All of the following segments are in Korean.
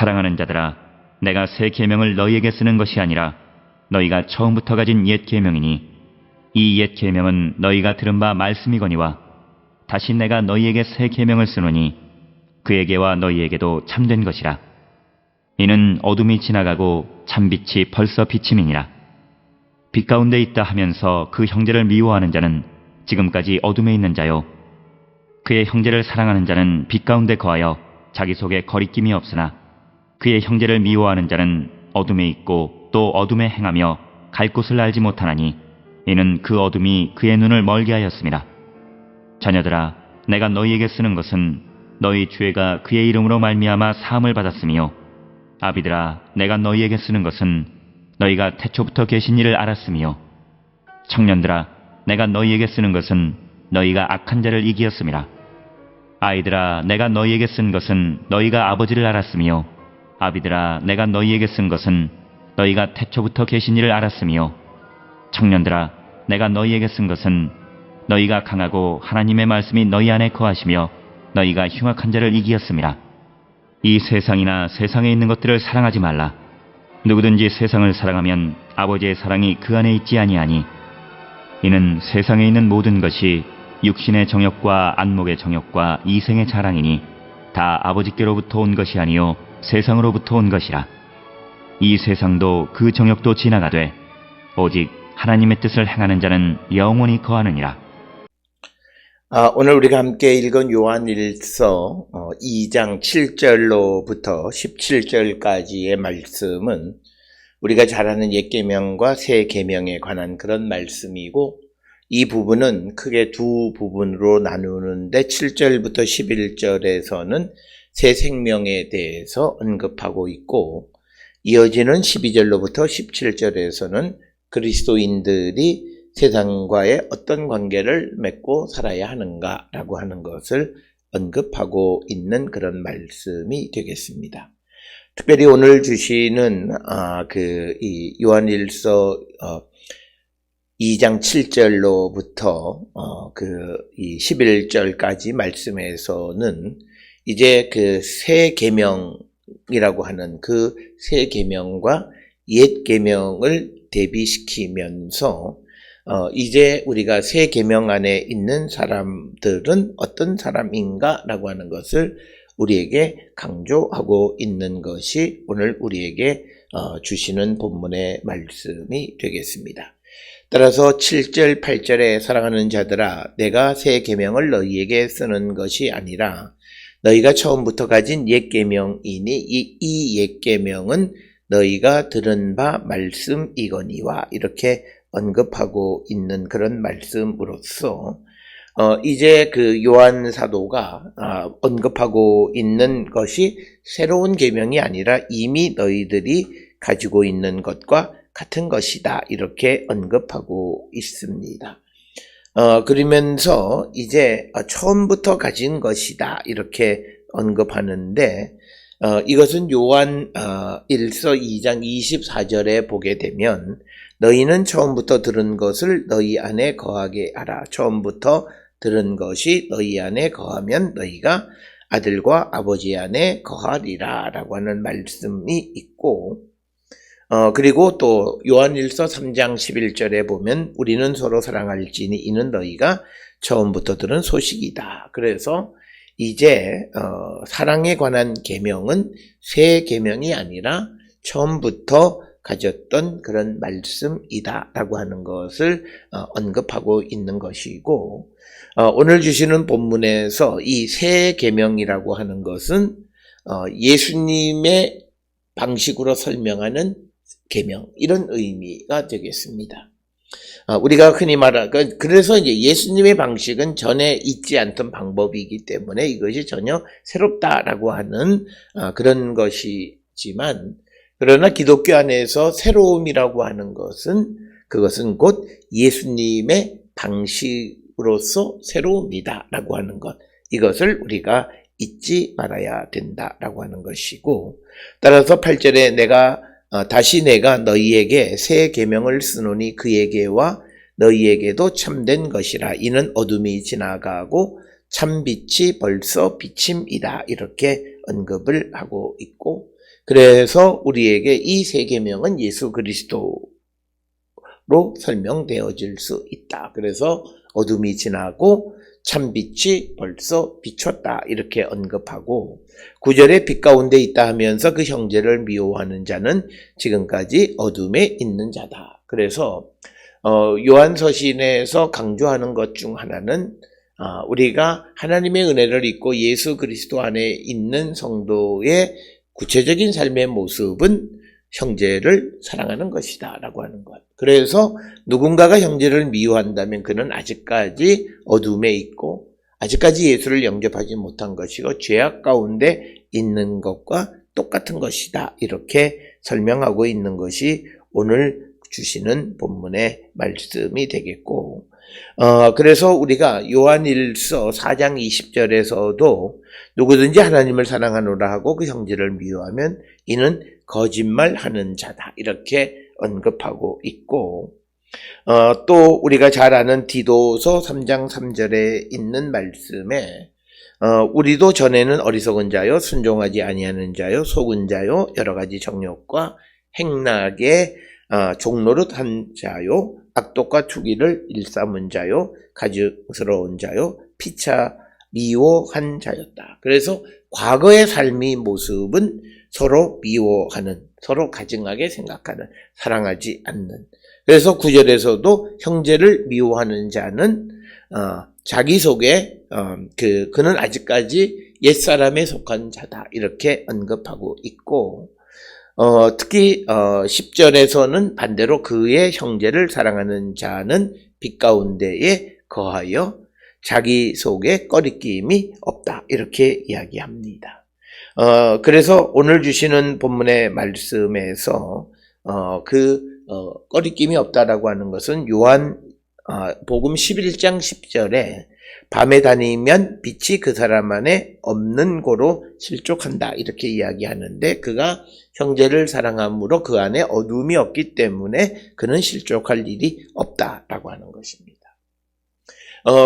사랑하는 자들아, 내가 새 계명을 너희에게 쓰는 것이 아니라 너희가 처음부터 가진 옛 계명이니 이 옛 계명은 너희가 들은 바 말씀이거니와 다시 내가 너희에게 새 계명을 쓰노니 그에게와 너희에게도 참된 것이라. 이는 어둠이 지나가고 참빛이 벌써 비침이니라. 빛 가운데 있다 하면서 그 형제를 미워하는 자는 지금까지 어둠에 있는 자요, 그의 형제를 사랑하는 자는 빛 가운데 거하여 자기 속에 거리낌이 없으나 그의 형제를 미워하는 자는 어둠에 있고 또 어둠에 행하며 갈 곳을 알지 못하나니 이는 그 어둠이 그의 눈을 멀게 하였습니다. 자녀들아, 내가 너희에게 쓰는 것은 너희 죄가 그의 이름으로 말미암아 사함을 받았으며, 아비들아, 내가 너희에게 쓰는 것은 너희가 태초부터 계신 이를 알았으며, 청년들아, 내가 너희에게 쓰는 것은 너희가 악한 자를 이기었음이라. 아이들아, 내가 너희에게 쓴 것은 너희가 아버지를 알았으며, 아비들아, 내가 너희에게 쓴 것은 너희가 태초부터 계신 이를 알았으며, 청년들아, 내가 너희에게 쓴 것은 너희가 강하고 하나님의 말씀이 너희 안에 거하시며 너희가 흉악한 자를 이기었음이라. 이 세상이나 세상에 있는 것들을 사랑하지 말라. 누구든지 세상을 사랑하면 아버지의 사랑이 그 안에 있지 아니하니, 이는 세상에 있는 모든 것이 육신의 정욕과 안목의 정욕과 이생의 자랑이니 다 아버지께로부터 온 것이 아니요 세상으로부터 온 것이라. 이 세상도 그 정욕도 지나가되 오직 하나님의 뜻을 행하는 자는 영원히 거하느니라. 오늘 우리가 함께 읽은 요한일서 2장 7절로부터 17절까지의 말씀은 우리가 잘 아는 옛 계명과 새 계명에 관한 그런 말씀이고, 이 부분은 크게 두 부분으로 나누는데 7절부터 11절에서는 새 생명에 대해서 언급하고 있고, 이어지는 12절로부터 17절에서는 그리스도인들이 세상과의 어떤 관계를 맺고 살아야 하는가라고 하는 것을 언급하고 있는 그런 말씀이 되겠습니다. 특별히 오늘 주시는 이 요한일서 2장 7절로부터 이 11절까지 말씀에서는 이제 그 새 계명이라고 하는 그 새 계명과 옛 계명을 대비시키면서 이제 우리가 새 계명 안에 있는 사람들은 어떤 사람인가라고 하는 것을 우리에게 강조하고 있는 것이 오늘 우리에게 주시는 본문의 말씀이 되겠습니다. 따라서 7절, 8절에 사랑하는 자들아, 내가 새 계명을 너희에게 쓰는 것이 아니라 너희가 처음부터 가진 옛 계명이니 이 옛 계명은 너희가 들은 바 말씀이거니와, 이렇게 언급하고 있는 그런 말씀으로서 이제 그 요한 사도가 언급하고 있는 것이 새로운 계명이 아니라 이미 너희들이 가지고 있는 것과 같은 것이다, 이렇게 언급하고 있습니다. 그러면서 이제 처음부터 가진 것이다, 이렇게 언급하는데, 이것은 요한 1서 2장 24절에 보게 되면 너희는 처음부터 들은 것을 너희 안에 거하게 하라. 처음부터 들은 것이 너희 안에 거하면 너희가 아들과 아버지 안에 거하리라 라고 하는 말씀이 있고, 그리고 또 요한일서 3장 11절에 보면 우리는 서로 사랑할지니 이는 너희가 처음부터 들은 소식이다. 그래서 이제 사랑에 관한 계명은 새 계명이 아니라 처음부터 가졌던 그런 말씀이다 라고 하는 것을 언급하고 있는 것이고, 오늘 주시는 본문에서 이 새 계명이라고 하는 것은 예수님의 방식으로 설명하는 계명, 이런 의미가 되겠습니다. 우리가 흔히 그래서 이제 예수님의 방식은 전에 있지 않던 방법이기 때문에 이것이 전혀 새롭다라고 하는 그런 것이지만, 그러나 기독교 안에서 새로움이라고 하는 것은 그것은 곧 예수님의 방식으로서 새로움이다라고 하는 것, 이것을 우리가 잊지 말아야 된다라고 하는 것이고, 따라서 8절에 다시 내가 너희에게 새 계명을 쓰노니 그에게와 너희에게도 참된 것이라. 이는 어둠이 지나가고 참빛이 벌써 비침이다. 이렇게 언급을 하고 있고, 그래서 우리에게 이 세 계명은 예수 그리스도로 설명되어질 수 있다. 그래서 어둠이 지나고 참빛이 벌써 비쳤다 이렇게 언급하고 9절에 빛 가운데 있다 하면서 그 형제를 미워하는 자는 지금까지 어둠에 있는 자다. 그래서 요한서신에서 강조하는 것 중 하나는 우리가 하나님의 은혜를 입고 예수 그리스도 안에 있는 성도의 구체적인 삶의 모습은 형제를 사랑하는 것이다 라고 하는 것. 그래서 누군가가 형제를 미워한다면 그는 아직까지 어둠에 있고 아직까지 예수를 영접하지 못한 것이고 죄악 가운데 있는 것과 똑같은 것이다. 이렇게 설명하고 있는 것이 오늘 주시는 본문의 말씀이 되겠고 그래서 우리가 요한일서 4장 20절에서도 누구든지 하나님을 사랑하노라 하고 그 형제를 미워하면 이는 거짓말하는 자다 이렇게 언급하고 있고 또 우리가 잘 아는 디도서 3장 3절에 있는 말씀에 우리도 전에는 어리석은 자요 순종하지 아니하는 자요 속은 자요 여러 가지 정욕과 행락에 종노릇한 자요 악독과 투기를 일삼은 자요 가증스러운 자요 피차 미워한 자였다. 그래서 과거의 삶의 모습은 서로 미워하는, 서로 가증하게 생각하는, 사랑하지 않는. 그래서 9절에서도 형제를 미워하는 자는 자기 속에 그는 아직까지 옛사람에 속한 자다 이렇게 언급하고 있고 특히 10절에서는 반대로 그의 형제를 사랑하는 자는 빛 가운데에 거하여 자기 속에 꺼리낌이 없다 이렇게 이야기합니다. 그래서 오늘 주시는 본문의 말씀에서 꺼리낌이 없다라고 하는 것은 요한 복음 11장 10절에 밤에 다니면 빛이 그 사람 안에 없는 고로 실족한다 이렇게 이야기하는데 그가 형제를 사랑함으로 그 안에 어둠이 없기 때문에 그는 실족할 일이 없다라고 하는 것입니다.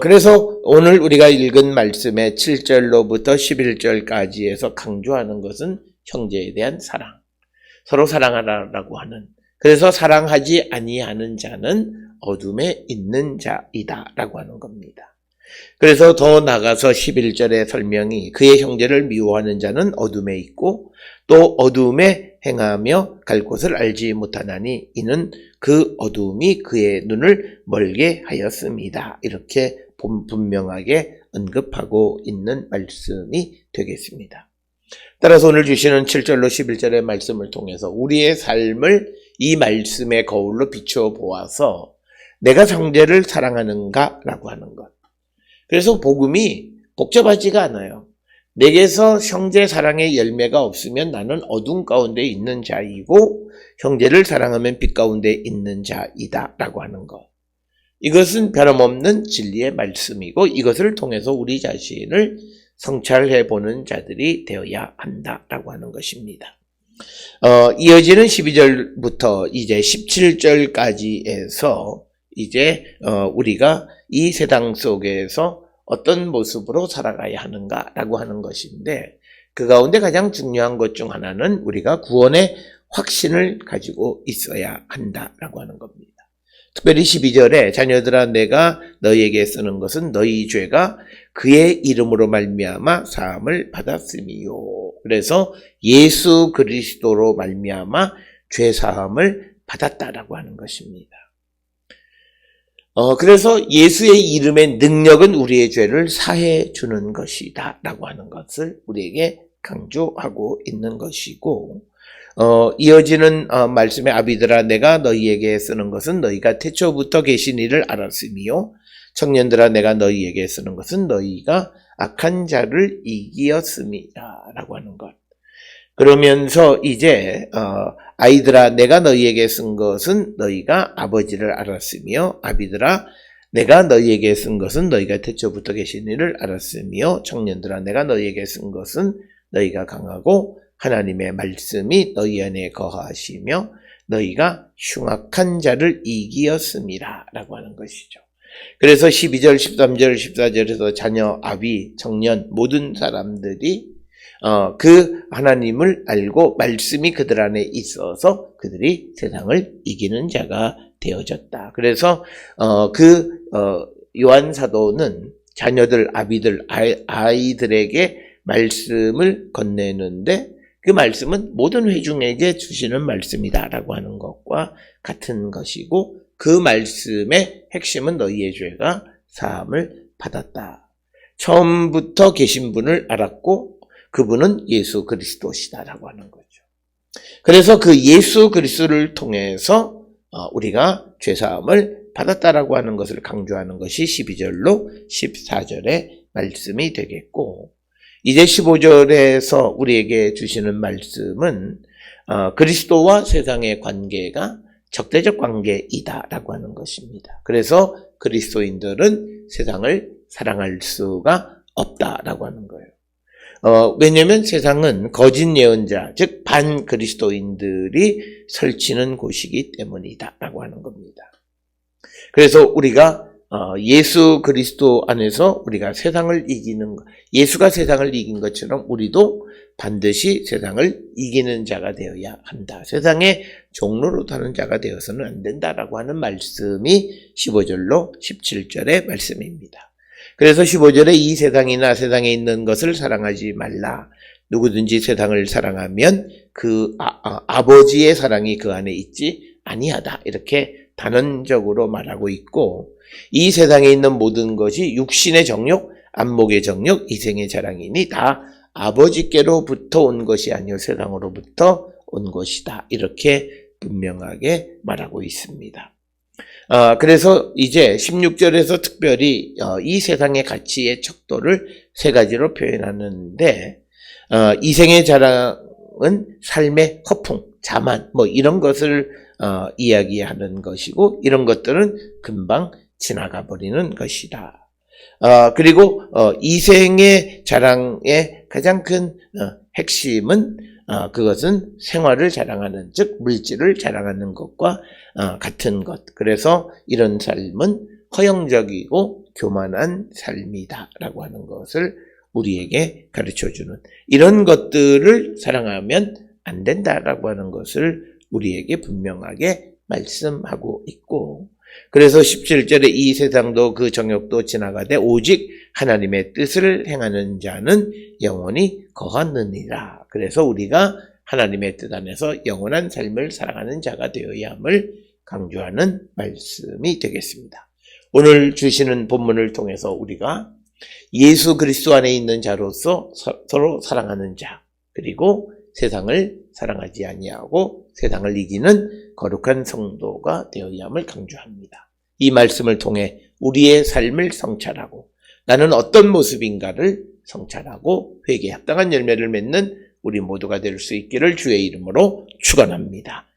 그래서 오늘 우리가 읽은 말씀의 7절로부터 11절까지에서 강조하는 것은 형제에 대한 사랑, 서로 사랑하라라고 하는, 그래서 사랑하지 아니하는 자는 어둠에 있는 자이다라고 하는 겁니다. 그래서 더 나가서 11절의 설명이 그의 형제를 미워하는 자는 어둠에 있고 또 어둠에 행하며 갈 곳을 알지 못하나니 이는 그 어둠이 그의 눈을 멀게 하였습니다. 이렇게 분명하게 언급하고 있는 말씀이 되겠습니다. 따라서 오늘 주시는 7절로 11절의 말씀을 통해서 우리의 삶을 이 말씀의 거울로 비추어 보아서 내가 형제를 사랑하는가라고 하는 것. 그래서 복음이 복잡하지가 않아요. 내게서 형제 사랑의 열매가 없으면 나는 어둠 가운데 있는 자이고 형제를 사랑하면 빛 가운데 있는 자이다 라고 하는 것. 이것은 변함없는 진리의 말씀이고 이것을 통해서 우리 자신을 성찰해 보는 자들이 되어야 한다라고 하는 것입니다. 이어지는 12절부터 이제 17절까지에서 이제 우리가 이 세상 속에서 어떤 모습으로 살아가야 하는가라고 하는 것인데 그 가운데 가장 중요한 것 중 하나는 우리가 구원의 확신을 가지고 있어야 한다라고 하는 겁니다. 특별히 12절에 자녀들아 내가 너희에게 쓰는 것은 너희 죄가 그의 이름으로 말미암아 사함을 받았음이요. 그래서 예수 그리스도로 말미암아 죄 사함을 받았다라고 하는 것입니다. 그래서 예수의 이름의 능력은 우리의 죄를 사해 주는 것이다 라고 하는 것을 우리에게 강조하고 있는 것이고 이어지는 말씀의 아비들아 내가 너희에게 쓰는 것은 너희가 태초부터 계신 이를 알았으며 청년들아 내가 너희에게 쓰는 것은 너희가 악한 자를 이기었음이다 라고 하는 것. 그러면서 이제 아이들아 내가 너희에게 쓴 것은 너희가 아버지를 알았으며 아비들아 내가 너희에게 쓴 것은 너희가 태초부터 계신 이를 알았으며 청년들아 내가 너희에게 쓴 것은 너희가 강하고 하나님의 말씀이 너희 안에 거하시며 너희가 흉악한 자를 이기었음이라 라고 하는 것이죠. 그래서 12절, 13절, 14절에서 자녀, 아비, 청년 모든 사람들이 그 하나님을 알고 말씀이 그들 안에 있어서 그들이 세상을 이기는 자가 되어졌다. 그래서 요한 사도는 자녀들, 아비들, 아이들에게 말씀을 건네는데 그 말씀은 모든 회중에게 주시는 말씀이다라고 하는 것과 같은 것이고 그 말씀의 핵심은 너희의 죄가 사함을 받았다. 처음부터 계신 분을 알았고 그분은 예수 그리스도시다라고 하는 거죠. 그래서 그 예수 그리스도를 통해서 우리가 죄사함을 받았다라고 하는 것을 강조하는 것이 12절로 14절의 말씀이 되겠고 이제 15절에서 우리에게 주시는 말씀은 그리스도와 세상의 관계가 적대적 관계이다라고 하는 것입니다. 그래서 그리스도인들은 세상을 사랑할 수가 없다라고 하는 거예요. 왜냐하면 세상은 거짓 예언자, 즉 반그리스도인들이 설치는 곳이기 때문이다라고 하는 겁니다. 그래서 우리가 예수 그리스도 안에서 우리가 세상을 이기는 것, 예수가 세상을 이긴 것처럼 우리도 반드시 세상을 이기는 자가 되어야 한다. 세상의 종로로 타는 자가 되어서는 안 된다라고 하는 말씀이 15절로 17절의 말씀입니다. 그래서 15절에 이 세상이나 세상에 있는 것을 사랑하지 말라. 누구든지 세상을 사랑하면 그 아버지의 사랑이 그 안에 있지 아니하다. 이렇게 단언적으로 말하고 있고 이 세상에 있는 모든 것이 육신의 정욕, 안목의 정욕, 이생의 자랑이니 다 아버지께로부터 온 것이 아니요 세상으로부터 온 것이다. 이렇게 분명하게 말하고 있습니다. 그래서 이제 16절에서 특별히 이 세상의 가치의 척도를 세 가지로 표현하는데 이생의 자랑은 삶의 허풍, 자만 뭐 이런 것을 이야기하는 것이고 이런 것들은 금방 지나가 버리는 것이다. 그리고 이생의 자랑의 가장 큰 핵심은 그것은 생활을 자랑하는, 즉 물질을 자랑하는 것과 같은 것. 그래서 이런 삶은 허영적이고 교만한 삶이다라고 하는 것을 우리에게 가르쳐주는, 이런 것들을 사랑하면 안 된다라고 하는 것을 우리에게 분명하게 말씀하고 있고, 그래서 17절에 이 세상도 그 정욕도 지나가되 오직 하나님의 뜻을 행하는 자는 영원히 거하느니라. 그래서 우리가 하나님의 뜻 안에서 영원한 삶을 살아가는 자가 되어야 함을 강조하는 말씀이 되겠습니다. 오늘 주시는 본문을 통해서 우리가 예수 그리스도 안에 있는 자로서 서로 사랑하는 자, 그리고 세상을 사랑하지 아니하고 세상을 이기는 거룩한 성도가 되어야 함을 강조합니다. 이 말씀을 통해 우리의 삶을 성찰하고 나는 어떤 모습인가를 성찰하고 회개에 합당한 열매를 맺는 우리 모두가 될 수 있기를 주의 이름으로 축원합니다.